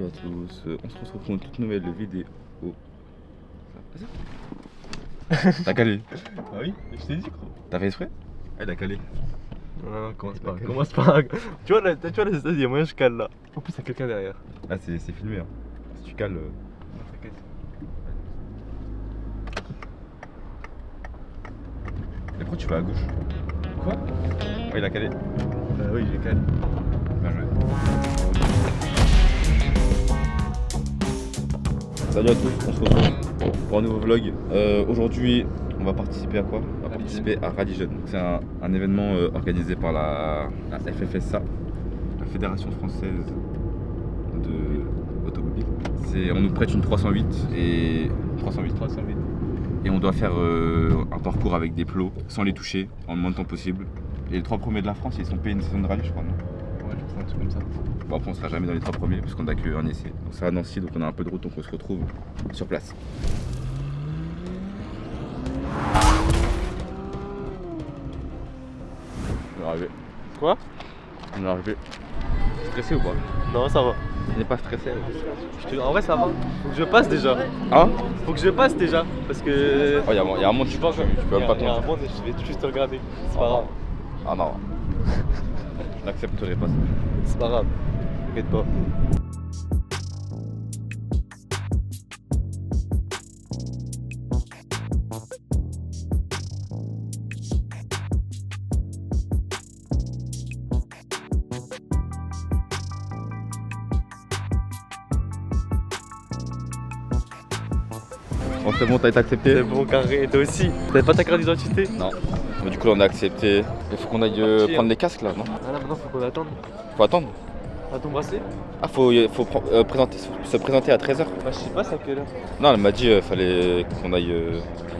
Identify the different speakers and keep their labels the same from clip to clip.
Speaker 1: Salut à tous, on se retrouve pour une toute nouvelle vidéo. T'as calé?
Speaker 2: Ah oui, je t'ai dit quoi.
Speaker 1: T'as fait exprès? Ah, il a calé.
Speaker 2: Non, commence pas. Tu vois là, il y a moyen que je cale là. En plus, il y a quelqu'un derrière.
Speaker 1: Ah, c'est filmé, hein. Si tu cales.
Speaker 2: Non, t'inquiète.
Speaker 1: Et pourquoi tu vas à gauche?
Speaker 2: Quoi?
Speaker 1: Ouais, il a calé.
Speaker 2: Oui, j'ai calé.
Speaker 1: Bien joué. Salut à tous, on se retrouve pour un nouveau vlog. Aujourd'hui, on va participer à quoi? On va participer à Rallye Jeune. C'est un événement organisé par la FFSA, la Fédération Française de Automobile. On nous prête une 308 et on doit faire un parcours avec des plots sans les toucher en le moins de temps possible. Et les 3 premiers de la France, ils sont payés une saison de rallye, je crois, non?
Speaker 2: Ouais, je pense un truc comme ça.
Speaker 1: Bon, après on sera jamais dans les 3 premiers parce qu'on a qu'un essai. Donc ça à Nancy, donc on a un peu de route, donc on se retrouve sur place. On est arrivé.
Speaker 2: Quoi?
Speaker 1: On est arrivé. Stressé ou pas?
Speaker 2: Non, ça va.
Speaker 1: On n'est pas stressé.
Speaker 2: En vrai, ça va. Faut que je passe déjà.
Speaker 1: Hein?
Speaker 2: Faut que je passe déjà. Parce que.
Speaker 1: Oh, y a un monde, tu peux même pas
Speaker 2: Il y a un
Speaker 1: tomber.
Speaker 2: monde et je vais juste te regarder. C'est pas grave.
Speaker 1: Ah non. Je n'accepterai pas ça.
Speaker 2: C'est pas grave. T'inquiète pas.
Speaker 1: Bon, c'est bon, t'as été accepté?
Speaker 2: C'est bon, carré. Et toi aussi. T'avais pas ta carte d'identité?
Speaker 1: Non. Mais du coup, là, on a accepté. Il faut qu'on aille prendre les casques là, non?
Speaker 2: Ah là, maintenant, faut qu'on attende.
Speaker 1: Faut attendre?
Speaker 2: À ton bracelet?
Speaker 1: Ah, faut se présenter à 13h.
Speaker 2: Bah, je sais pas, c'est à quelle heure?
Speaker 1: Non, elle m'a dit fallait qu'on aille.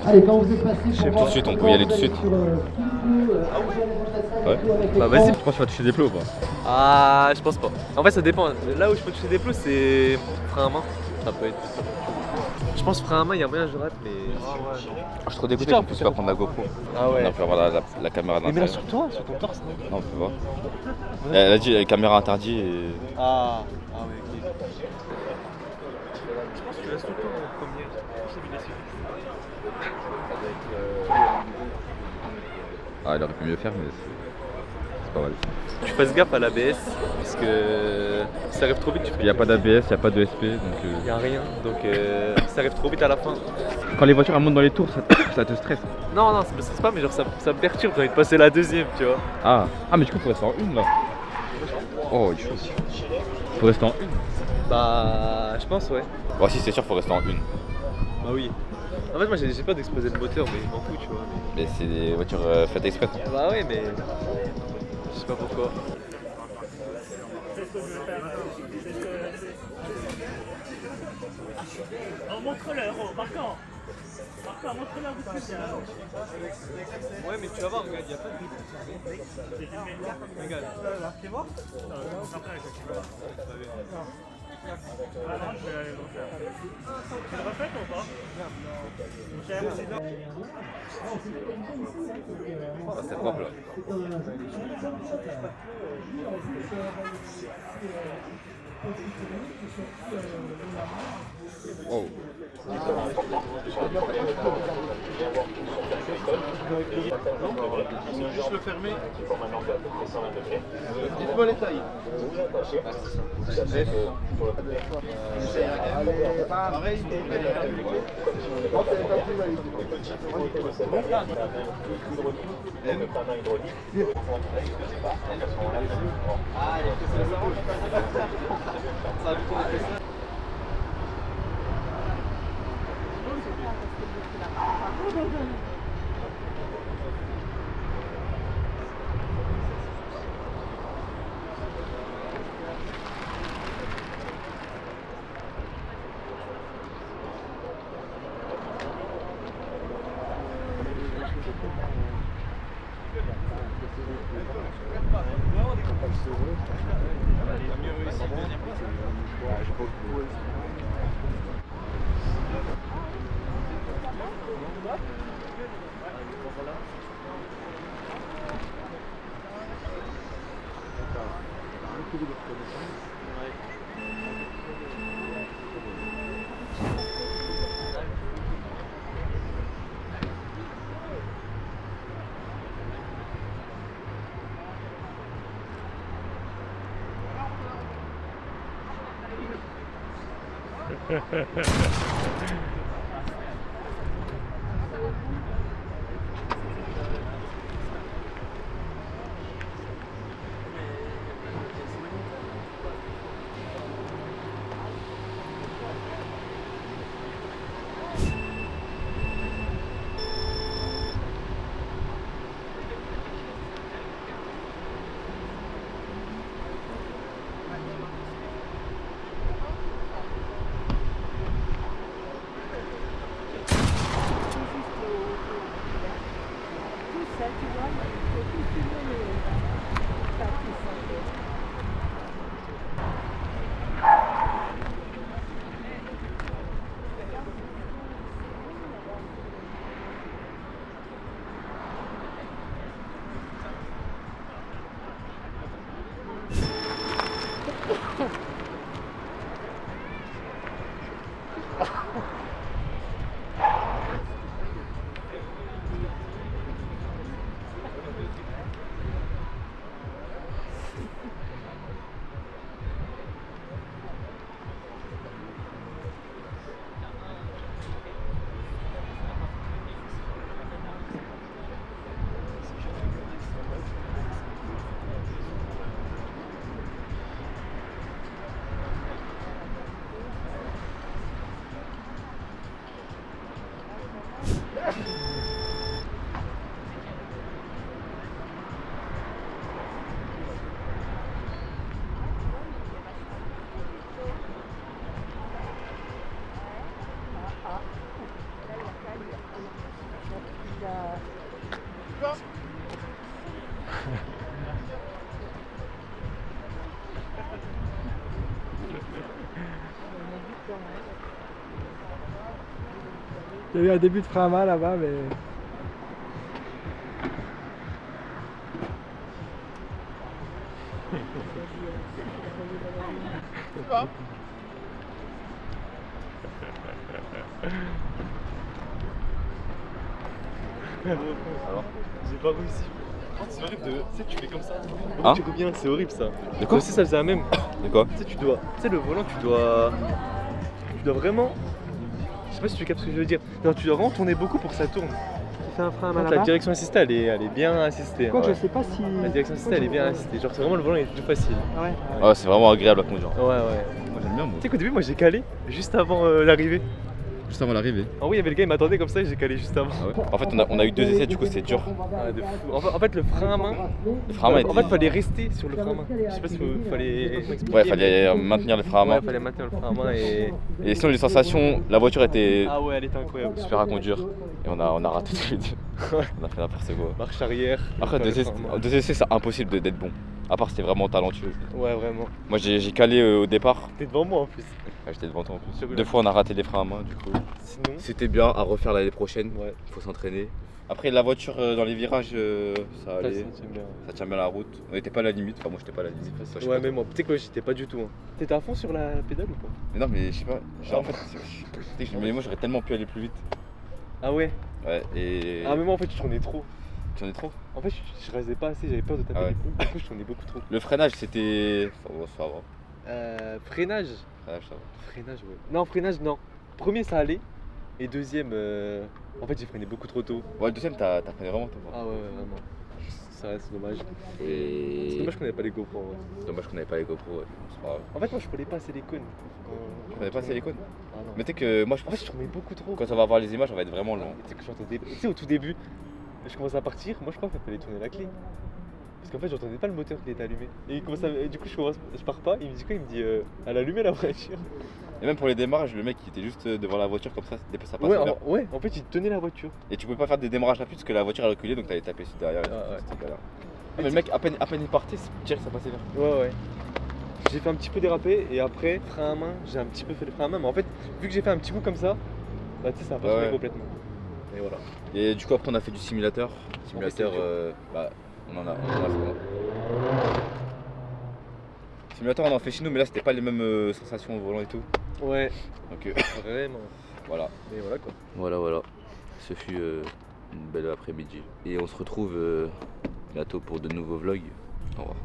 Speaker 3: Allez, quand vous êtes passé,
Speaker 1: Tout de suite, on peut y aller tout de suite. Ouais.
Speaker 2: Bah, vas-y.
Speaker 1: Tu penses que tu vas toucher des plots ou pas?
Speaker 2: Ah, je pense pas. En fait, ça dépend. Là où je peux toucher des plots, c'est frein à main. Ça peut être. Je pense frein à main, il y a moyen que je rate, mais.
Speaker 1: Je suis trop dégoûté qu'on puisse pas prendre la GoPro.
Speaker 2: Ah ouais.
Speaker 1: On peut avoir la caméra
Speaker 2: Mais là
Speaker 1: d'intérieur.
Speaker 2: sur toi, sur ton torse, non?
Speaker 1: Non, on peut voir. Elle a dit la caméra interdite et.
Speaker 2: Ah, ouais, ok. Je pense que tu restes tout le temps en première.
Speaker 1: Ah, il aurait pu mieux faire, mais c'est pas mal.
Speaker 2: Tu fasses gaffe à l'ABS, parce que si ça arrive trop vite, tu peux.
Speaker 1: Il n'y a pas d'ABS, il n'y a pas de SP, donc.
Speaker 2: Il n'y a rien, donc si ça arrive trop vite à la fin.
Speaker 1: Quand les voitures elles montent dans les tours, ça te stresse.
Speaker 2: Non, ça me stresse pas, mais genre ça me perturbe, j'ai envie de passer la deuxième, tu vois.
Speaker 1: Ah, mais du coup, faut rester en une là. Oh, il est chaud. Faut rester en une.
Speaker 2: Bah, je pense, ouais.
Speaker 1: Bon, si, c'est sûr, faut rester en une.
Speaker 2: Bah oui. En fait, moi j'ai pas d'exploser le moteur, mais je m'en fous, tu vois.
Speaker 1: Mais c'est des voitures faites exprès.
Speaker 2: Bah ouais, mais je sais pas pourquoi.
Speaker 4: Montre-leur, Marquant, montre-leur où tu es.
Speaker 2: Ouais, mais tu vas voir, regarde, il y a pas de vide. Regarde.
Speaker 4: C'est bon? Tu le refais ou pas?
Speaker 1: Ah, c'est propre là. Oh.
Speaker 2: Juste le fermer. Dites-moi les tailles. Pareil.
Speaker 5: Il y a eu un début de frein à main là-bas, mais...
Speaker 2: Alors, j'ai pas réussi. C'est horrible de. Tu sais, tu fais comme ça.
Speaker 1: Hein
Speaker 2: Tu reviens, c'est horrible ça.
Speaker 1: De quoi?
Speaker 2: Aussi, ça faisait la même.
Speaker 1: De quoi?
Speaker 2: Tu sais, tu dois. Tu sais, le volant, tu dois. Tu dois vraiment. Je sais pas si tu captes ce que je veux dire. Non, tu dois vraiment tourner beaucoup pour que ça tourne.
Speaker 5: Tu fais un frein à main
Speaker 2: La
Speaker 5: là-bas.
Speaker 2: direction assistée, elle est bien assistée.
Speaker 5: Quoi que
Speaker 2: ouais.
Speaker 5: je sais pas si...
Speaker 2: La direction assistée, elle est bien assistée. Genre, c'est vraiment le volant, il est plus facile.
Speaker 5: Ah ouais.
Speaker 1: Ouais, c'est vraiment agréable à conduire.
Speaker 2: Ouais, ouais.
Speaker 1: Moi j'aime bien moi.
Speaker 2: Tu sais qu'au début, moi j'ai calé juste avant l'arrivée.
Speaker 1: Juste avant l'arrivée.
Speaker 2: En vrai, il y avait le gars, il m'attendait comme ça et j'ai calé juste avant.
Speaker 1: Ah ouais. En fait on a eu 2 essais, du coup c'est dur.
Speaker 2: Ah, de fou. En fait, le frein à main.
Speaker 1: Le frein à main
Speaker 2: En fait, fallait rester sur le frein à main. Je sais pas si fallait.
Speaker 1: Ouais, fallait maintenir le frein à main.
Speaker 2: Ouais, fallait maintenir le frein à main et.
Speaker 1: Et sinon les sensations, la voiture était
Speaker 2: Ah ouais, elle était incroyable.
Speaker 1: super à conduire. Et on a raté tous les deux. On a fait n'importe quoi.
Speaker 2: Marche arrière.
Speaker 1: Après,
Speaker 2: le
Speaker 1: deux
Speaker 2: frein à main.
Speaker 1: essais, c'est impossible d'être bon. À part si t'es vraiment talentueux.
Speaker 2: Ouais, vraiment.
Speaker 1: Moi, j'ai calé au départ.
Speaker 2: T'es devant moi en plus.
Speaker 1: Ouais, j'étais devant toi en plus.
Speaker 2: Sur
Speaker 1: 2 fois, on a raté les freins à main, du coup.
Speaker 2: Sinon.
Speaker 1: C'était bien à refaire l'année prochaine.
Speaker 2: Ouais.
Speaker 1: Faut s'entraîner. Après, la voiture dans les virages, ça allait.
Speaker 2: C'est bien.
Speaker 1: Ça tient bien la route. On n'était pas à la limite. Enfin, moi, j'étais pas à la limite. Toi, je sais
Speaker 2: Ouais,
Speaker 1: pas.
Speaker 2: mais moi, tu sais quoi, j'étais pas du tout. Hein. T'étais à fond sur la pédale ou pas?
Speaker 1: Mais non, mais je sais pas. Genre, en fait, mais moi, j'aurais tellement pu aller plus vite.
Speaker 2: Ah ouais.
Speaker 1: Ouais, et.
Speaker 2: Ah, mais moi en fait, je tournais trop.
Speaker 1: Tu en es trop.
Speaker 2: En fait, je restais pas assez, j'avais peur de taper
Speaker 1: Ah ouais.
Speaker 2: les plombs. Du coup, je tournais beaucoup trop.
Speaker 1: Le freinage, c'était. Ça va.
Speaker 2: Freinage.
Speaker 1: Freinage, ça va.
Speaker 2: Freinage, ouais. Non, freinage, non. Premier, ça allait. Et deuxième, en fait, j'ai freiné beaucoup trop tôt.
Speaker 1: Ouais, le deuxième, t'as freiné vraiment tôt.
Speaker 2: Ah ouais, vraiment. Ça reste dommage. C'est
Speaker 1: Et.
Speaker 2: dommage qu'on n'avait pas les GoPro. Ouais.
Speaker 1: Dommage qu'on n'avait pas les GoPro, ouais. C'est pas grave.
Speaker 2: En fait, moi, je prenais pas assez les cônes.
Speaker 1: On avait pas assez les cônes.
Speaker 2: Ah non.
Speaker 1: Mais tu sais que moi, je
Speaker 2: En
Speaker 1: pense
Speaker 2: fait, je tournais beaucoup trop.
Speaker 1: que quand on va voir les images, on va être vraiment lent.
Speaker 2: Tu sais que j'entendais. Tu sais, au tout début, je commençais à partir. Moi, je crois qu'il fallait tourner la clé. Parce qu'en fait, j'entendais pas le moteur qui était allumé. Et du coup, je pars pas. Il me dit quoi? Il me dit, elle a allumé la voiture.
Speaker 1: Et même pour les démarrages, le mec il était juste devant la voiture comme ça ça passait
Speaker 2: Ouais,
Speaker 1: bien.
Speaker 2: ouais, en fait, il tenait la voiture.
Speaker 1: Et tu pouvais pas faire des démarrages rapides parce que la voiture elle reculait donc t'allais taper sur derrière.
Speaker 2: Ah ouais.
Speaker 1: C'était galère. Ah, mais le mec, à peine il partait, direct ça passait bien.
Speaker 2: Ouais, ouais. J'ai fait un petit peu déraper et après, frein à main, j'ai un petit peu fait le frein à main. Mais en fait, vu que j'ai fait un petit coup comme ça, bah tu sais, ça a pas tourné
Speaker 1: Ouais.
Speaker 2: complètement. Et voilà.
Speaker 1: Et du coup, après on a fait du simulateur. Simulateur,
Speaker 2: c'était dur.
Speaker 1: bah, on en a fait. Simulateur, on en fait chez nous, mais là c'était pas les mêmes sensations au volant et tout.
Speaker 2: Ouais,
Speaker 1: Donc
Speaker 2: vraiment.
Speaker 1: voilà.
Speaker 2: Mais voilà quoi.
Speaker 1: Voilà. Ce fut une belle après-midi. Et on se retrouve bientôt pour de nouveaux vlogs. Au revoir.